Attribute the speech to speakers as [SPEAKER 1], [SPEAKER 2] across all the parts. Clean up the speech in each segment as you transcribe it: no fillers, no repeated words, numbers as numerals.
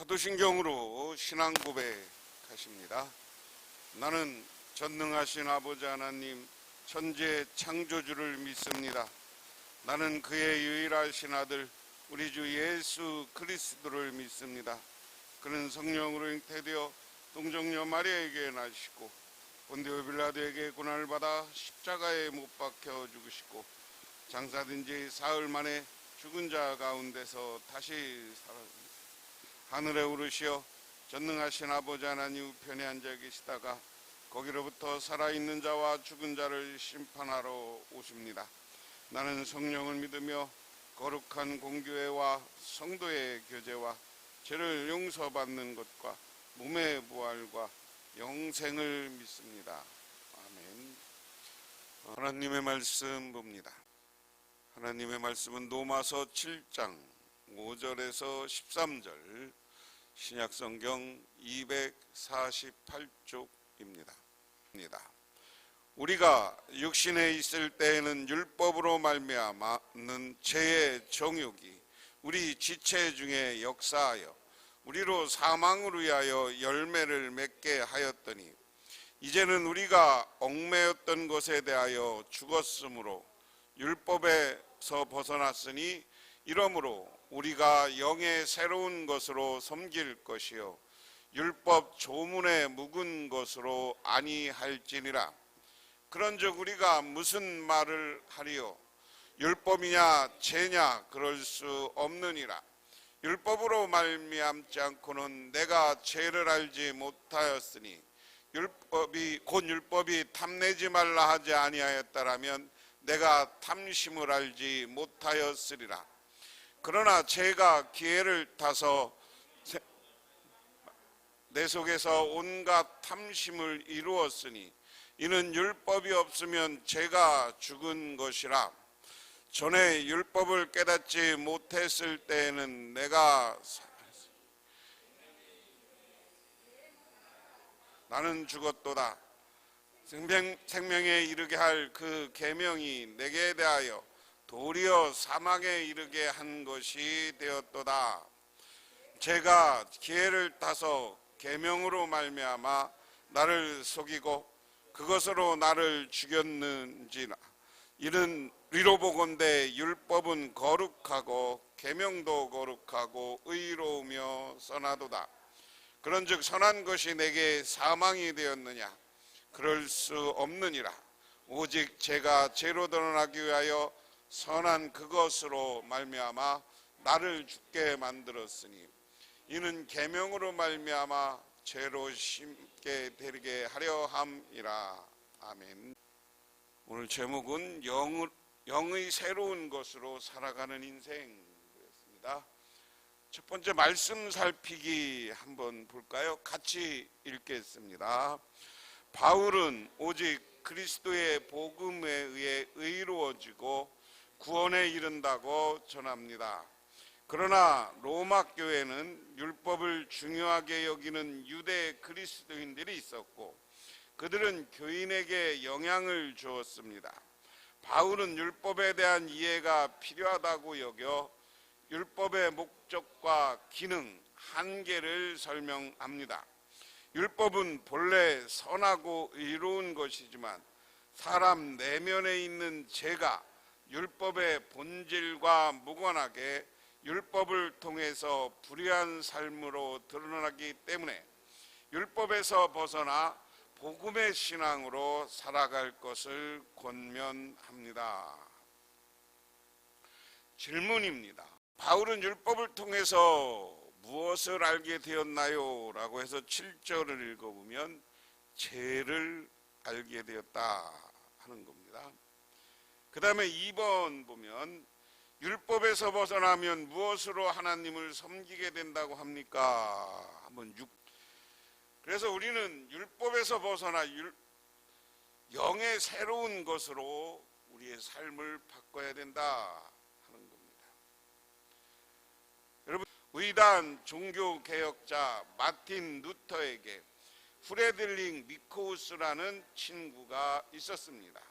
[SPEAKER 1] 사도신경으로 신앙 고백하십니다. 나는 전능하신 아버지 하나님 천지의 창조주를 믿습니다. 나는 그의 유일하신 아들 우리 주 예수 그리스도를 믿습니다. 그는 성령으로 잉태되어 동정녀 마리아에게 나시고 본디오 빌라도에게 고난을 받아 십자가에 못 박혀 죽으시고 장사된 지 사흘 만에 죽은 자 가운데서 다시 살아납니다. 하늘에 오르시어 전능하신 아버지 하나님 우편에 앉아 계시다가 거기로부터 살아있는 자와 죽은 자를 심판하러 오십니다. 나는 성령을 믿으며 거룩한 공교회와 성도의 교제와 죄를 용서받는 것과 몸의 부활과 영생을 믿습니다. 아멘. 하나님의 말씀 봅니다. 하나님의 말씀은 로마서 7장 5절에서 13절 신약성경 248쪽입니다. 우리가 육신에 있을 때에는 율법으로 말미암는 죄의 정욕이 우리 지체 중에 역사하여 우리로 사망을 위하여 열매를 맺게 하였더니 이제는 우리가 얽매였던 것에 대하여 죽었으므로 율법에서 벗어났으니 이러므로 우리가 영의 새로운 것으로 섬길 것이요 율법 조문에 묵은 것으로 아니할지니라. 그런즉 우리가 무슨 말을 하리요? 율법이냐 죄냐 그럴 수 없느니라. 율법으로 말미암지 않고는 내가 죄를 알지 못하였으니 율법이 탐내지 말라 하지 아니하였다라면 내가 탐심을 알지 못하였으리라. 그러나 죄가 기회를 타서 내 속에서 온갖 탐심을 이루었으니 이는 율법이 없으면 죄가 죽은 것이라. 전에 율법을 깨닫지 못했을 때에는 내가 나는 죽었도다. 생명에 이르게 할 그 계명이 내게 대하여 도리어 사망에 이르게 한 것이 되었도다. 죄가 기회를 타서 계명으로 말미암아 나를 속이고 그것으로 나를 죽였는지나 이는 위로 보건대 율법은 거룩하고 계명도 거룩하고 의로우며 선하도다. 그런즉 선한 것이 내게 사망이 되었느냐? 그럴 수 없느니라. 오직 죄가 죄로 드러나기 위하여 선한 그것으로 말미암아 나를 죽게 만들었으니 이는 계명으로 말미암아 죄로 심게 되게 하려 함이라. 아멘. 오늘 제목은 영의 새로운 것으로 살아가는 인생이었습니다. 첫 번째 말씀 살피기 한번 볼까요? 같이 읽겠습니다. 바울은 오직 그리스도의 복음에 의해 의로워지고 구원에 이른다고 전합니다. 그러나 로마 교회는 율법을 중요하게 여기는 유대 그리스도인들이 있었고 그들은 교인에게 영향을 주었습니다. 바울은 율법에 대한 이해가 필요하다고 여겨 율법의 목적과 기능, 한계를 설명합니다. 율법은 본래 선하고 의로운 것이지만 사람 내면에 있는 죄가 율법의 본질과 무관하게 율법을 통해서 불의한 삶으로 드러나기 때문에 율법에서 벗어나 복음의 신앙으로 살아갈 것을 권면합니다. 질문입니다. 바울은 율법을 통해서 무엇을 알게 되었나요? 라고 해서 7절을 읽어보면 죄를 알게 되었다 하는 겁니다. 그 다음에 2번 보면 율법에서 벗어나면 무엇으로 하나님을 섬기게 된다고 합니까? 한번 그래서 우리는 율법에서 벗어나 영의 새로운 것으로 우리의 삶을 바꿔야 된다 하는 겁니다. 여러분, 위대한 종교개혁자 마틴 루터에게 프레들릭 니코우스라는 친구가 있었습니다.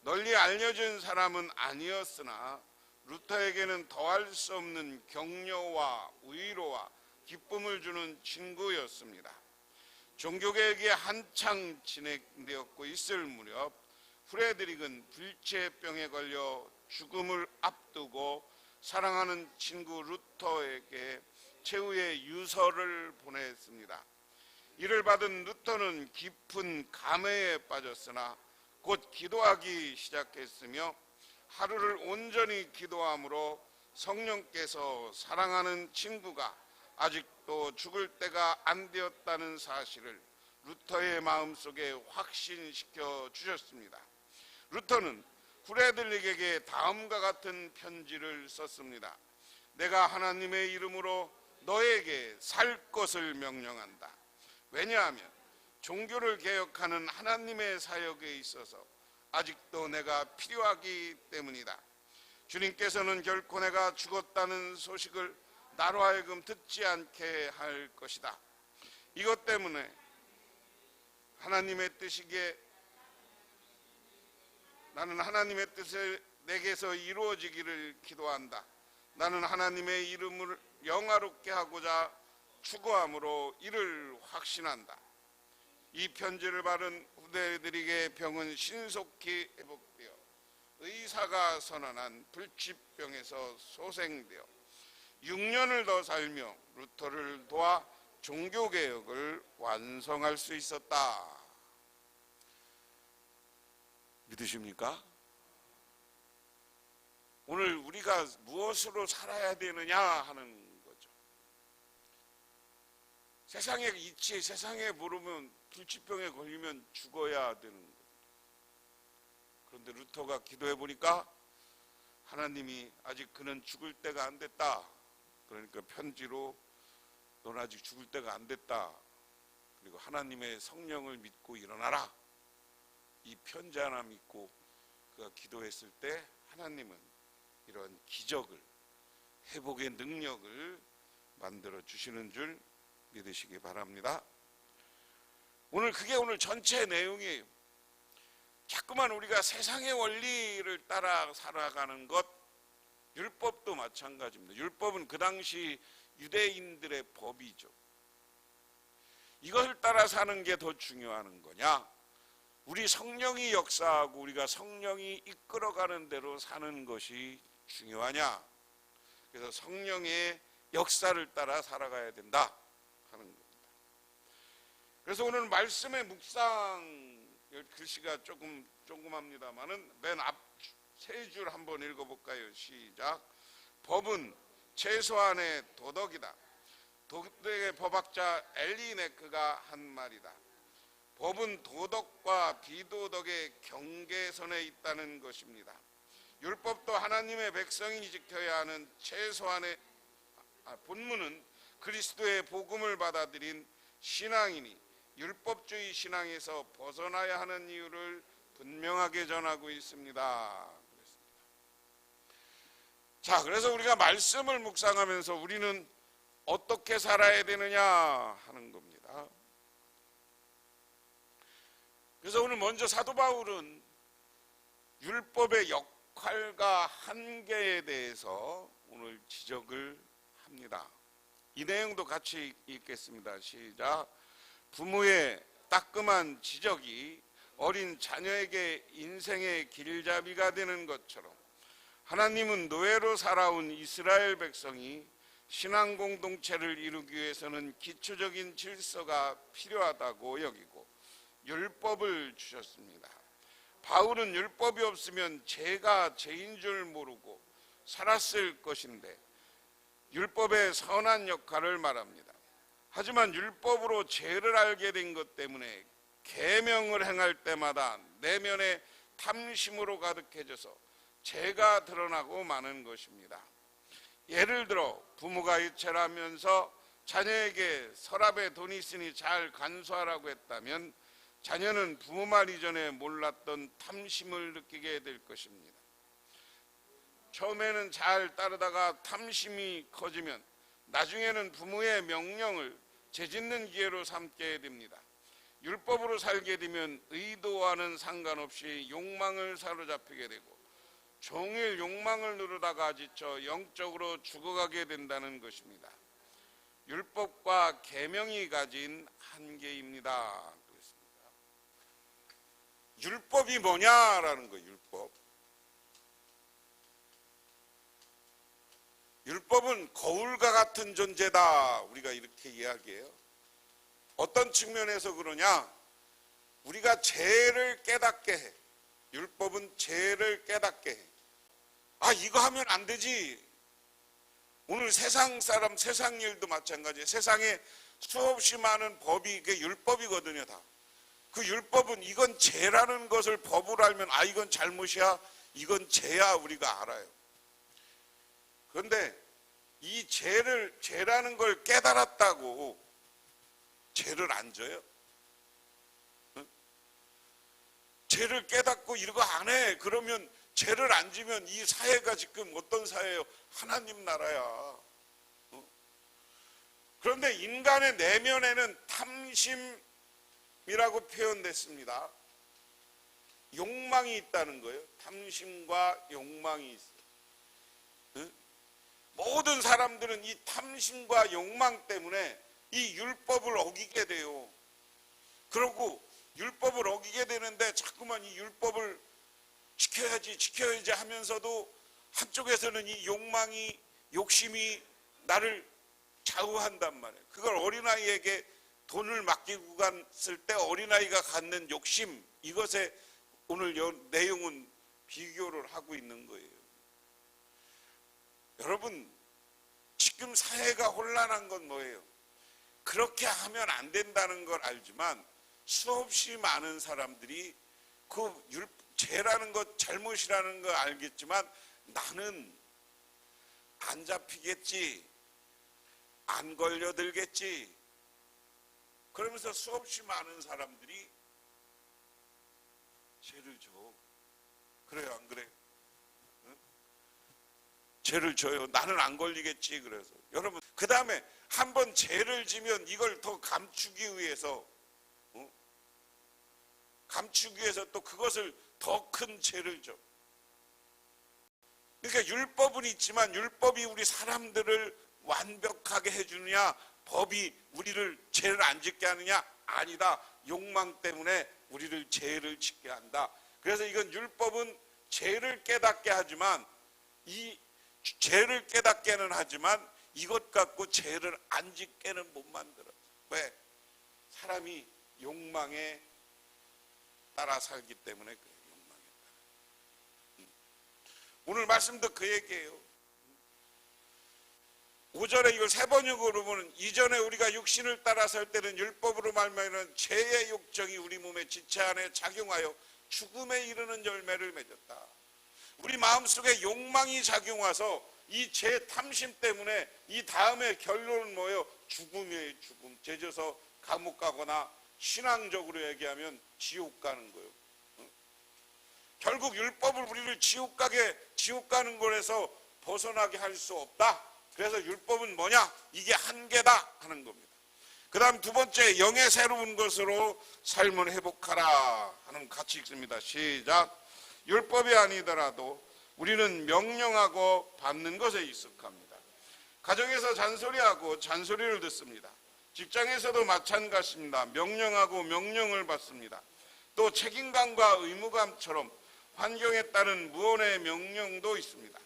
[SPEAKER 1] 널리 알려진 사람은 아니었으나 루터에게는 더할 수 없는 격려와 위로와 기쁨을 기쁨을 주는 친구였습니다. 종교개혁이 한창 진행되었고 있을 무렵 프레드릭은 불치병에 걸려 죽음을 앞두고 사랑하는 친구 루터에게 최후의 유서를 보냈습니다. 이를 받은 루터는 깊은 감회에 빠졌으나 곧 기도하기 시작했으며 하루를 온전히 기도함으로 성령께서 사랑하는 친구가 아직도 죽을 때가 안 되었다는 사실을 루터의 마음속에 확신시켜 주셨습니다. 루터는 프레드릭에게 다음과 같은 편지를 썼습니다. 내가 하나님의 이름으로 너에게 살 것을 명령한다. 왜냐하면 종교를 개혁하는 하나님의 사역에 있어서 아직도 내가 필요하기 때문이다. 주님께서는 결코 내가 죽었다는 소식을 나로 하여금 듣지 않게 할 것이다. 이것 때문에 하나님의 뜻이기에 나는 하나님의 뜻을 내게서 이루어지기를 기도한다. 나는 하나님의 이름을 영화롭게 하고자 추구함으로 이를 확신한다. 이 편지를 받은 후대들에게 병은 신속히 회복되어 의사가 선언한 불치병에서 소생되어 6년을 더 살며 루터를 도와 종교개혁을 완성할 수 있었다. 믿으십니까? 오늘 우리가 무엇으로 살아야 되느냐 하는 거죠. 세상에 이치, 세상에 모르면 불치병에 걸리면 죽어야 되는 거예요. 그런데 루터가 기도해 보니까 하나님이 아직 그는 죽을 때가 안 됐다. 그러니까 편지로 넌 아직 죽을 때가 안 됐다. 그리고 하나님의 성령을 믿고 일어나라. 이 편지 하나 믿고 그가 기도했을 때 하나님은 이런 기적을, 회복의 능력을 만들어 주시는 줄 믿으시기 바랍니다. 그게 오늘 전체 내용이에요. 자꾸만 우리가 세상의 원리를 따라 살아가는 것, 율법도 마찬가지입니다. 율법은 그 당시 유대인들의 법이죠. 이것을 따라 사는 게 더 중요한 거냐? 우리 성령이 역사하고 우리가 성령이 이끌어가는 대로 사는 것이 중요하냐? 그래서 성령의 역사를 따라 살아가야 된다 하는 겁니다. 그래서 오늘 말씀의 묵상 글씨가 조금합니다만은 맨 앞 세 줄 한번 읽어볼까요? 시작. 법은 최소한의 도덕이다. 도덕의 법학자 엘리네크가 한 말이다. 법은 도덕과 비도덕의 경계선에 있다는 것입니다. 율법도 하나님의 백성이 지켜야 하는 최소한의 본문은 그리스도의 복음을 받아들인 신앙인이 율법주의 신앙에서 벗어나야 하는 이유를 분명하게 전하고 있습니다. 자, 그래서 우리가 말씀을 묵상하면서 우리는 어떻게 살아야 되느냐 하는 겁니다. 그래서 오늘 먼저 사도 바울은 율법의 역할과 한계에 대해서 오늘 지적을 합니다. 이 내용도 같이 읽겠습니다. 시작. 부모의 따끔한 지적이 어린 자녀에게 인생의 길잡이가 되는 것처럼 하나님은 노예로 살아온 이스라엘 백성이 신앙 공동체를 이루기 위해서는 기초적인 질서가 필요하다고 여기고 율법을 주셨습니다. 바울은 율법이 없으면 죄가 죄인 줄 모르고 살았을 것인데 율법의 선한 역할을 말합니다. 하지만 율법으로 죄를 알게 된 것 때문에 계명을 행할 때마다 내면의 탐심으로 가득해져서 죄가 드러나고 마는 것입니다. 예를 들어 부모가 유체를 하면서 자녀에게 서랍에 돈이 있으니 잘 간수하라고 했다면 자녀는 부모 말 이전에 몰랐던 탐심을 느끼게 될 것입니다. 처음에는 잘 따르다가 탐심이 커지면 나중에는 부모의 명령을 죄짓는 기회로 삼게 됩니다. 율법으로 살게 되면 의도와는 상관없이 욕망을 사로잡히게 되고 종일 욕망을 누르다가 지쳐 영적으로 죽어가게 된다는 것입니다. 율법과 죄와 계명이 가진 한계입니다. 그랬습니다. 율법이 뭐냐라는 거예요. 율법. 율법은 거울과 같은 존재다. 우리가 이렇게 이야기해요. 어떤 측면에서 그러냐? 우리가 죄를 깨닫게 해. 율법은 죄를 깨닫게 해. 아, 이거 하면 안 되지. 오늘 세상 사람, 세상 일도 마찬가지예요. 세상에 수없이 많은 법이 그게 율법이거든요, 다. 그 율법은 이건 죄라는 것을 법으로 알면 아, 이건 잘못이야, 이건 죄야 우리가 알아요. 그런데 이 죄라는 걸 깨달았다고 죄를 안 져요? 응? 죄를 깨닫고 이거 안 해. 그러면 죄를 안 지면 이 사회가 지금 어떤 사회예요? 하나님 나라야. 그런데 인간의 내면에는 탐심이라고 표현됐습니다. 욕망이 있다는 거예요. 탐심과 욕망이 있어요. 모든 사람들은 이 탐심과 욕망 때문에 이 율법을 어기게 돼요. 그러고 율법을 어기게 되는데 자꾸만 이 율법을 지켜야지 하면서도 한쪽에서는 이 욕망이, 욕심이 나를 좌우한단 말이에요. 그걸 어린아이에게 돈을 맡기고 갔을 때 어린아이가 갖는 욕심, 이것에 오늘 내용은 비교를 하고 있는 거예요. 여러분, 지금 사회가 혼란한 건 뭐예요? 그렇게 하면 안 된다는 걸 알지만 수없이 많은 사람들이 그 죄라는 것, 잘못이라는 걸 알겠지만 나는 안 잡히겠지, 안 걸려들겠지, 그러면서 수없이 많은 사람들이 죄를 져. 그래요, 안 그래요? 응? 죄를 져요. 나는 안 걸리겠지. 그래서 여러분, 그 다음에 한번 죄를 지면 이걸 더 감추기 위해서 또 그것을 더 큰 죄를 져. 그러니까 율법은 있지만 율법이 우리 사람들을 완벽하게 해주느냐, 법이 우리를 죄를 안 짓게 하느냐? 아니다. 욕망 때문에 우리를 죄를 짓게 한다. 그래서 이건 율법은 죄를 깨닫게 하지만, 이 죄를 깨닫게는 하지만 이것 갖고 죄를 안 짓게는 못 만들어. 왜? 사람이 욕망에 따라 살기 때문에 그래요. 욕망에 따라. 오늘 말씀도 그 얘기예요. 5절에 이걸 세 번역으로 보면, 이전에 우리가 육신을 따라 살 때는 율법으로 말미암아 죄의 욕정이 우리 몸의 지체 안에 작용하여 죽음에 이르는 열매를 맺었다. 우리 마음속에 욕망이 작용해서 이 죄 탐심 때문에 이 다음에 결론은 뭐예요? 죽음이에요. 죽음. 죄져서 감옥 가거나 신앙적으로 얘기하면 지옥 가는 거예요. 결국 율법을 우리를 지옥 가는 거에서 벗어나게 할 수 없다. 그래서 율법은 뭐냐? 이게 한계다 하는 겁니다. 그 다음 두 번째, 영의 새로운 것으로 삶을 회복하라 하는 같이 읽습니다. 시작. 율법이 아니더라도 우리는 명령하고 받는 것에 익숙합니다. 가정에서 잔소리하고 잔소리를 듣습니다. 직장에서도 마찬가지입니다. 명령하고 명령을 받습니다. 또 책임감과 의무감처럼 환경에 따른 무언의 명령도 있습니다.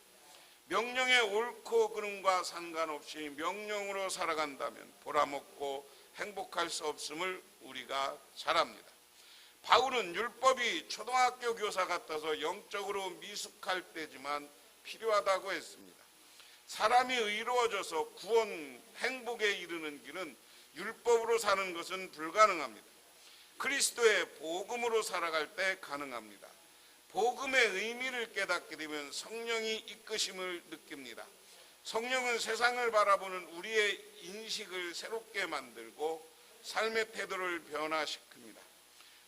[SPEAKER 1] 명령의 옳고 그름과 상관없이 명령으로 살아간다면 보람없고 행복할 수 없음을 우리가 잘 압니다. 바울은 율법이 초등학교 교사 같아서 영적으로 미숙할 때지만 필요하다고 했습니다. 사람이 의로워져서 구원, 행복에 이르는 길은 율법으로 사는 것은 불가능합니다. 그리스도의 복음으로 살아갈 때 가능합니다. 복음의 의미를 깨닫게 되면 성령이 이끄심을 느낍니다. 성령은 세상을 바라보는 우리의 인식을 새롭게 만들고 삶의 태도를 변화시킵니다.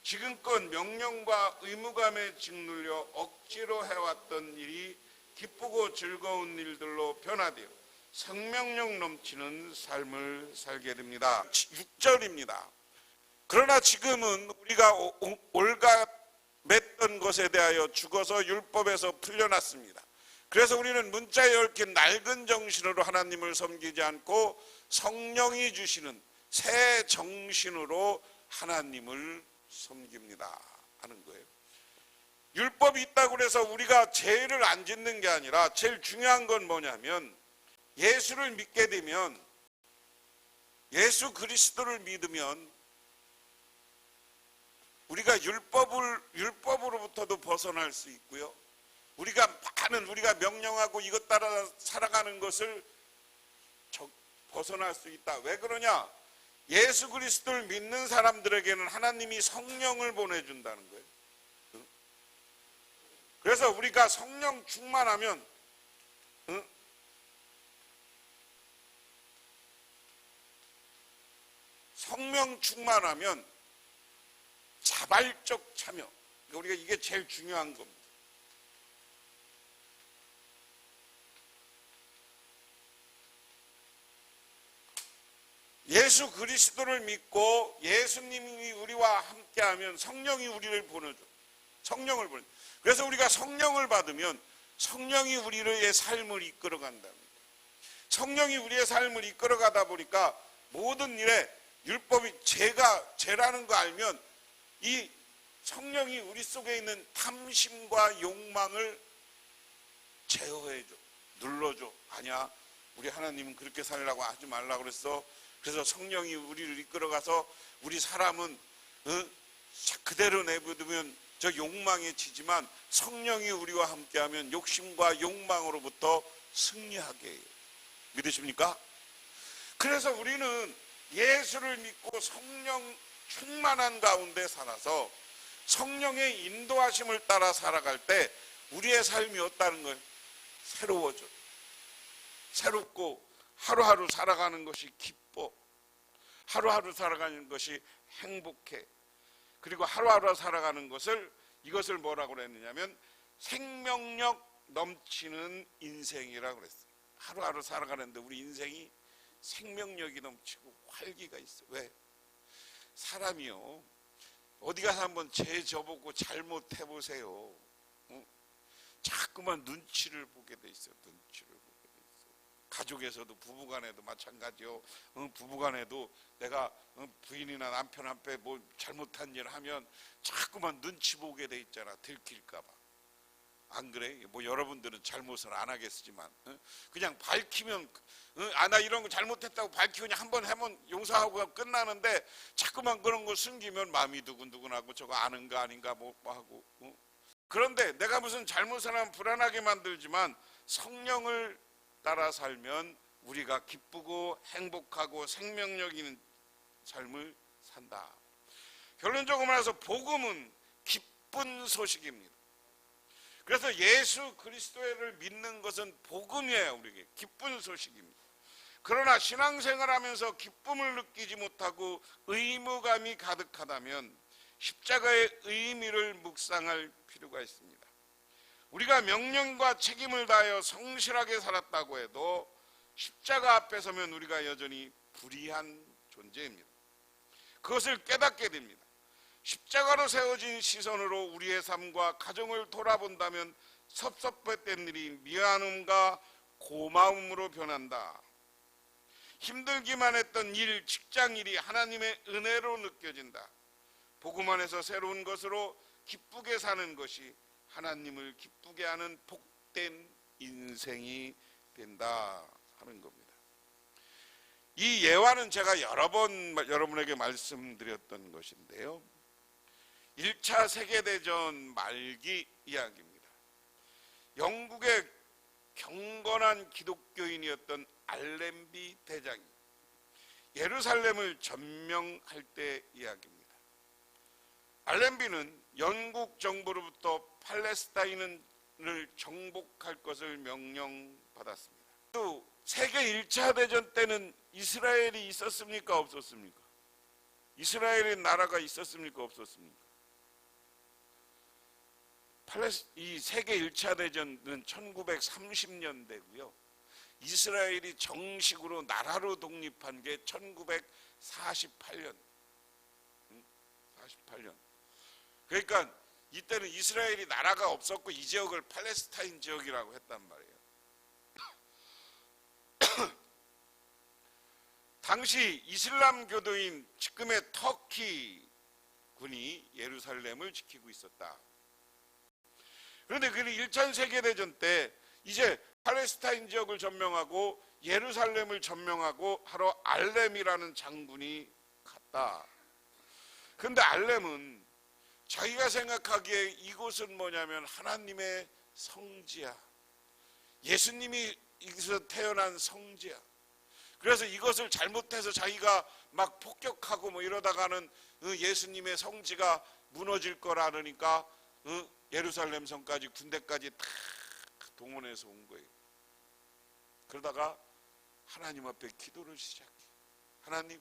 [SPEAKER 1] 지금껏 명령과 의무감에 짓눌려 억지로 해왔던 일이 기쁘고 즐거운 일들로 변화되어 생명력 넘치는 삶을 살게 됩니다. 6절입니다. 그러나 지금은 우리가 올가맸던 것에 대하여 죽어서 율법에서 풀려났습니다. 그래서 우리는 문자에 얽힌 낡은 정신으로 하나님을 섬기지 않고 성령이 주시는 새 정신으로 하나님을 섬깁니다 하는 거예요. 율법이 있다고 해서 우리가 죄를 안 짓는 게 아니라 제일 중요한 건 뭐냐면 예수를 믿게 되면, 예수 그리스도를 믿으면 우리가 율법으로부터도 벗어날 수 있고요, 우리가 명령하고 이것 따라 살아가는 것을 벗어날 수 있다. 왜 그러냐? 예수 그리스도를 믿는 사람들에게는 하나님이 성령을 보내준다는 거예요. 그래서 우리가 성령 충만하면, 성령 충만하면 자발적 참여, 우리가 이게 제일 중요한 겁니다. 예수 그리스도를 믿고 예수님이 우리와 함께하면 성령이 우리를 보내줘. 성령을 보내. 그래서 우리가 성령을 받으면 성령이 우리의 삶을 이끌어간답니다. 성령이 우리의 삶을 이끌어가다 보니까 모든 일에 율법이 죄라는 거 알면 이 성령이 우리 속에 있는 탐심과 욕망을 제어해줘, 눌러줘. 아니야, 우리 하나님은 그렇게 살라고 하지 말라고 그랬어. 그래서 성령이 우리를 이끌어가서 우리 사람은 그대로 내버두면 저 욕망에 지지만 성령이 우리와 함께하면 욕심과 욕망으로부터 승리하게 해요. 믿으십니까? 그래서 우리는 예수를 믿고 성령 충만한 가운데 살아서 성령의 인도하심을 따라 살아갈 때 우리의 삶이 어떠는 거예요? 새로워져. 새롭고 하루하루 살아가는 것이 기뻐. 하루하루 살아가는 것이 행복해. 그리고 하루하루 살아가는 이것을 뭐라고 그랬느냐면 생명력 넘치는 인생이라고 그랬어요. 하루하루 살아가는데 우리 인생이 생명력이 넘치고 활기가 있어. 왜? 사람이요, 어디 가서 한번 죄 저보고 잘못해보세요. 자꾸만 눈치를 보게 돼 있어요. 눈치를 보게 돼 있어요. 가족에서도, 부부간에도 마찬가지요. 부부간에도 내가 부인이나 남편 앞에 뭐 잘못한 일 하면 자꾸만 눈치 보게 돼 있잖아. 들킬까 봐. 안 그래? 뭐 여러분들은 잘못을 안 하겠지만 그냥 밝히면 나 이런 거 잘못했다고 밝히고 그냥 한번 하면 용서하고 끝나는데 자꾸만 그런 거 숨기면 마음이 두근두근하고 저거 아는가 아닌가 뭐 하고. 그런데 내가 무슨 잘못을 하면 불안하게 만들지만 성령을 따라 살면 우리가 기쁘고 행복하고 생명력 있는 삶을 산다. 결론적으로 말해서 복음은 기쁜 소식입니다. 그래서 예수 그리스도를 믿는 것은 복음이에요. 우리에게 기쁜 소식입니다. 그러나 신앙생활하면서 기쁨을 느끼지 못하고 의무감이 가득하다면 십자가의 의미를 묵상할 필요가 있습니다. 우리가 명령과 책임을 다하여 성실하게 살았다고 해도 십자가 앞에 서면 우리가 여전히 불의한 존재입니다. 그것을 깨닫게 됩니다. 십자가로 세워진 시선으로 우리의 삶과 가정을 돌아본다면 섭섭했던 일이 미안함과 고마움으로 변한다. 힘들기만 했던 일, 직장일이 하나님의 은혜로 느껴진다. 복음 안에서 새로운 것으로 기쁘게 사는 것이 하나님을 기쁘게 하는 복된 인생이 된다 하는 겁니다. 이 예화는 제가 여러 번 여러분에게 말씀드렸던 것인데요, 1차 세계대전 말기 이야기입니다. 영국의 경건한 기독교인이었던 알렌비 대장이 예루살렘을 점령할 때 이야기입니다. 알렌비는 영국 정부로부터 팔레스타인을 정복할 것을 명령받았습니다. 또 세계 1차 대전 때는 이스라엘이 있었습니까? 없었습니까? 이스라엘의 나라가 있었습니까? 없었습니까? 이 세계 1차 대전은 1930년대고요. 이스라엘이 정식으로 나라로 독립한 게 1948년. 48년. 그러니까 이때는 이스라엘이 나라가 없었고 이 지역을 팔레스타인 지역이라고 했단 말이에요. 당시 이슬람 교도인 지금의 터키 군이 예루살렘을 지키고 있었다. 그런데 그는 1차 세계대전 때 이제 팔레스타인 지역을 점령하고 예루살렘을 점령하고 하러 알렘이라는 장군이 갔다. 그런데 알렘은 자기가 생각하기에 이곳은 뭐냐면 하나님의 성지야. 예수님이 여기서 태어난 성지야. 그래서 이것을 잘못해서 자기가 막 폭격하고 뭐 이러다가는 예수님의 성지가 무너질 거라 그러니까 예루살렘 성까지 군대까지 다 동원해서 온 거예요. 그러다가 하나님 앞에 기도를 시작해. 하나님,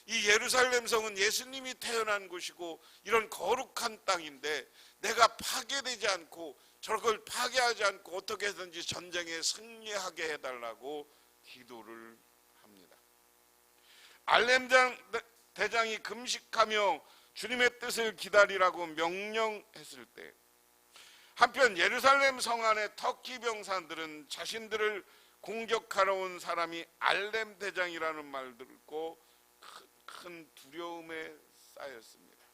[SPEAKER 1] 이 예루살렘 성은 예수님이 태어난 곳이고 이런 거룩한 땅인데 내가 파괴되지 않고 저걸 파괴하지 않고 어떻게 해서든지 전쟁에 승리하게 해달라고 기도를 합니다. 알렘 대장이 금식하며 주님의 뜻을 기다리라고 명령했을 때 한편 예루살렘 성 안의 터키 병사들은 자신들을 공격하러 온 사람이 알렘 대장이라는 말을 듣고 큰 두려움에 쌓였습니다.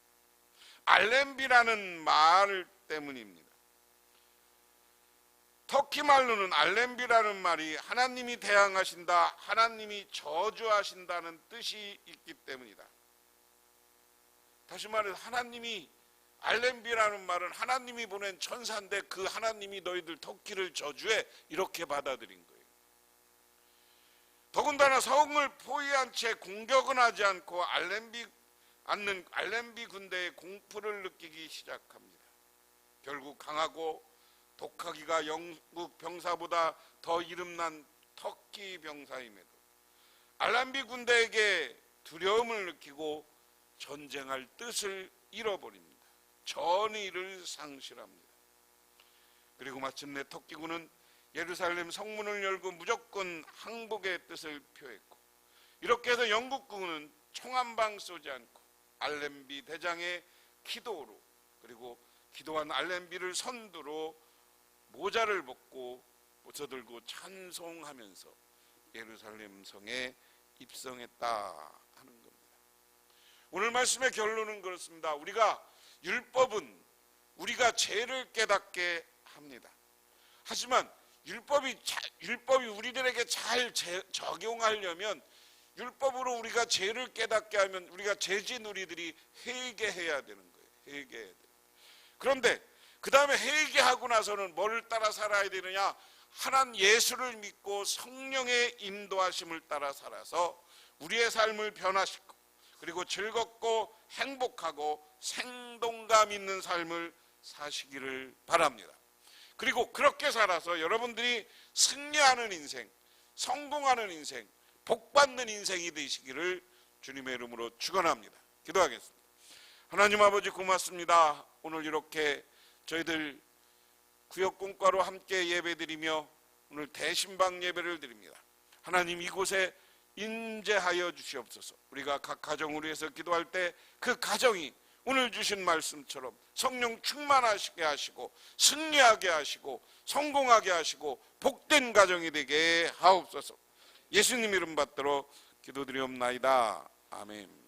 [SPEAKER 1] 알렘비라는 말 때문입니다. 터키 말로는 알렘비라는 말이 하나님이 대항하신다, 하나님이 저주하신다는 뜻이 있기 때문이다. 다시 말해서 하나님이, 알렘비라는 말은 하나님이 보낸 천사인데 그 하나님이 너희들 터키를 저주해, 이렇게 받아들인 거예요. 더군다나 성을 포위한 채 공격은 하지 않고 알렘비 군대의 공포를 느끼기 시작합니다. 결국 강하고 독하기가 영국 병사보다 더 이름난 터키 병사임에도 알렘비 군대에게 두려움을 느끼고 전쟁할 뜻을 잃어버립니다. 전의를 상실합니다. 그리고 마침내 터키군은 예루살렘 성문을 열고 무조건 항복의 뜻을 표했고, 이렇게 해서 영국군은 총 한 방 쏘지 않고 알렘비 대장의 기도로, 그리고 기도한 알렘비를 선두로 모자를 벗고 모셔들고 찬송하면서 예루살렘 성에 입성했다 하는 겁니다. 오늘 말씀의 결론은 그렇습니다. 율법은 우리가 죄를 깨닫게 합니다. 하지만 율법이 우리들에게 잘 적용하려면, 율법으로 우리가 죄를 깨닫게 하면 우리가 죄진우리들이 회개해야 되는 거예요. 회개해야 돼요. 그런데 그 다음에 회개하고 나서는 뭐를 따라 살아야 되느냐? 하나님 예수를 믿고 성령의 인도하심을 따라 살아서 우리의 삶을 변화시키고, 그리고 즐겁고 행복하고 생동감 있는 삶을 사시기를 바랍니다. 그리고 그렇게 살아서 여러분들이 승리하는 인생, 성공하는 인생, 복받는 인생이 되시기를 주님의 이름으로 축원합니다. 기도하겠습니다. 하나님 아버지 고맙습니다. 오늘 이렇게 저희들 구역공과로 함께 예배드리며 오늘 대신방 예배를 드립니다. 하나님, 이곳에 임재하여 주시옵소서. 우리가 각 가정을 위해서 기도할 때 그 가정이 오늘 주신 말씀처럼 성령 충만하게 하시고 승리하게 하시고 성공하게 하시고 복된 가정이 되게 하옵소서. 예수님 이름 받들어 기도드리옵나이다. 아멘.